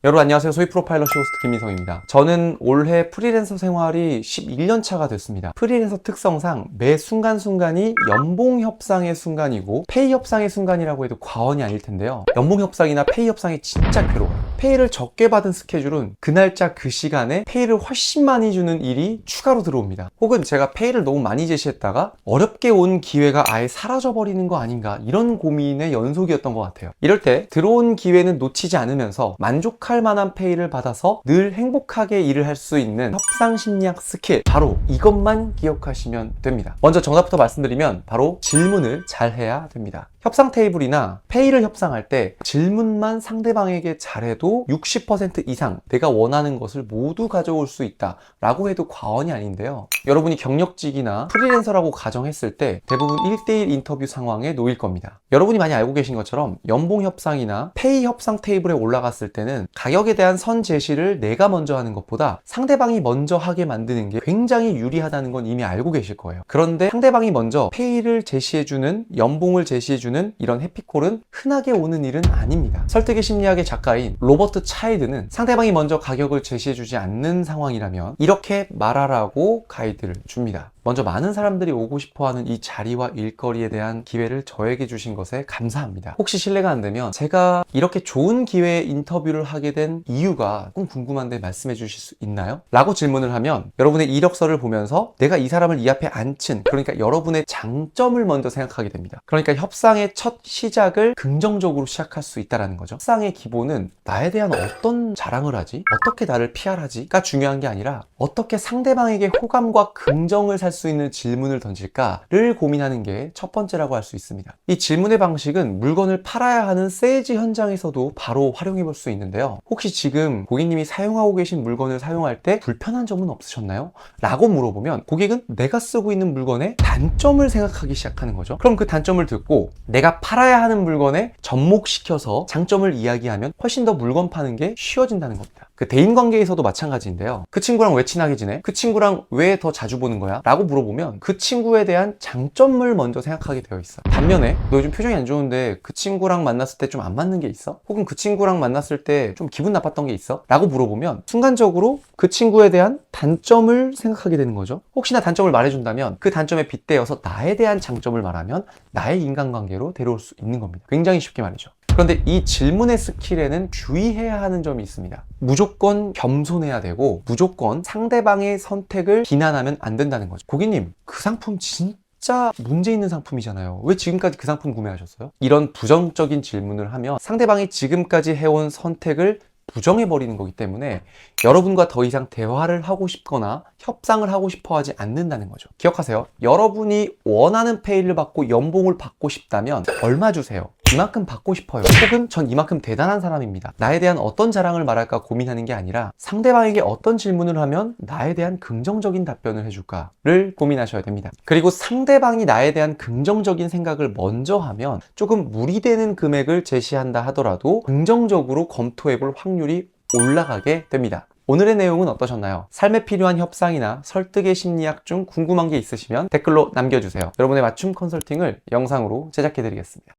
여러분 안녕하세요. 소위 프로파일러 쇼호스트 김민성입니다. 저는 올해 프리랜서 생활이 11년 차가 됐습니다. 프리랜서 특성상 매 순간순간이 연봉 협상의 순간이고 페이 협상의 순간이라고 해도 과언이 아닐 텐데요. 연봉 협상이나 페이 협상이 진짜 괴로워요. 페이를 적게 받은 스케줄은 그 날짜 그 시간에 페이를 훨씬 많이 주는 일이 추가로 들어옵니다. 혹은 제가 페이를 너무 많이 제시했다가 어렵게 온 기회가 아예 사라져버리는 거 아닌가, 이런 고민의 연속이었던 것 같아요. 이럴 때 들어온 기회는 놓치지 않으면서 만족할 만한 페이를 받아서 늘 행복하게 일을 할 수 있는 협상 심리학 스킬, 바로 이것만 기억하시면 됩니다. 먼저 정답부터 말씀드리면 바로 질문을 잘 해야 됩니다. 협상 테이블이나 페이를 협상할 때 질문만 상대방에게 잘해도 60% 이상 내가 원하는 것을 모두 가져올 수 있다 라고 해도 과언이 아닌데요. 여러분이 경력직이나 프리랜서라고 가정했을 때 대부분 1대1 인터뷰 상황에 놓일 겁니다. 여러분이 많이 알고 계신 것처럼 연봉 협상이나 페이 협상 테이블에 올라갔을 때는 가격에 대한 선 제시를 내가 먼저 하는 것보다 상대방이 먼저 하게 만드는 게 굉장히 유리하다는 건 이미 알고 계실 거예요. 그런데 상대방이 먼저 페이를 제시해주는, 연봉을 제시해주는 이런 해피콜은 흔하게 오는 일은 아닙니다. 설득의 심리학의 작가인 로버트 차일드는 상대방이 먼저 가격을 제시해주지 않는 상황이라면 이렇게 말하라고 가이드를 줍니다. 먼저 많은 사람들이 오고 싶어하는 이 자리와 일거리에 대한 기회를 저에게 주신 것에 감사합니다. 혹시 실례가 안 되면 제가 이렇게 좋은 기회에 인터뷰를 하게 된 이유가 꼭 궁금한데 말씀해 주실 수 있나요? 라고 질문을 하면 여러분의 이력서를 보면서 내가 이 사람을 이 앞에 앉힌, 그러니까 여러분의 장점을 먼저 생각하게 됩니다. 그러니까 협상의 첫 시작을 긍정적으로 시작할 수 있다는 거죠. 협상의 기본은 나에 대한 어떤 자랑을 하지? 어떻게 나를 PR하지?가 중요한 게 아니라 어떻게 상대방에게 호감과 긍정을 살 수 있는 질문을 던질까를 고민하는 게 첫 번째라고 할 수 있습니다. 이 질문의 방식은 물건을 팔아야 하는 세일즈 현장에서도 바로 활용해 볼 수 있는데요. 혹시 지금 고객님이 사용하고 계신 물건을 사용할 때 불편한 점은 없으셨나요? 라고 물어보면 고객은 내가 쓰고 있는 물건의 단점을 생각하기 시작하는 거죠. 그럼 그 단점을 듣고 내가 팔아야 하는 물건에 접목시켜서 장점을 이야기하면 훨씬 더 물건 파는 게 쉬워진다는 겁니다. 그 대인관계에서도 마찬가지인데요. 그 친구랑 왜 친하게 지내? 그 친구랑 왜 더 자주 보는 거야? 라고 물어보면 그 친구에 대한 장점을 먼저 생각하게 되어 있어. 반면에 너 요즘 표정이 안 좋은데 그 친구랑 만났을 때 좀 안 맞는 게 있어? 혹은 그 친구랑 만났을 때 좀 기분 나빴던 게 있어? 라고 물어보면 순간적으로 그 친구에 대한 단점을 생각하게 되는 거죠. 혹시나 단점을 말해준다면 그 단점에 빗대어서 나에 대한 장점을 말하면 나의 인간관계로 데려올 수 있는 겁니다. 굉장히 쉽게 말이죠. 그런데 이 질문의 스킬에는 주의해야 하는 점이 있습니다. 무조건 겸손해야 되고 무조건 상대방의 선택을 비난하면 안 된다는 거죠. 고객님, 그 상품 진짜 문제 있는 상품이잖아요. 왜 지금까지 그 상품 구매하셨어요? 이런 부정적인 질문을 하면 상대방이 지금까지 해온 선택을 부정해버리는 거기 때문에 여러분과 더 이상 대화를 하고 싶거나 협상을 하고 싶어 하지 않는다는 거죠. 기억하세요. 여러분이 원하는 페이를 받고 연봉을 받고 싶다면 얼마 주세요? 이만큼 받고 싶어요. 혹은 전 이만큼 대단한 사람입니다. 나에 대한 어떤 자랑을 말할까 고민하는 게 아니라 상대방에게 어떤 질문을 하면 나에 대한 긍정적인 답변을 해줄까를 고민하셔야 됩니다. 그리고 상대방이 나에 대한 긍정적인 생각을 먼저 하면 조금 무리되는 금액을 제시한다 하더라도 긍정적으로 검토해볼 확률이 올라가게 됩니다. 오늘의 내용은 어떠셨나요? 삶에 필요한 협상이나 설득의 심리학 중 궁금한 게 있으시면 댓글로 남겨주세요. 여러분의 맞춤 컨설팅을 영상으로 제작해 드리겠습니다.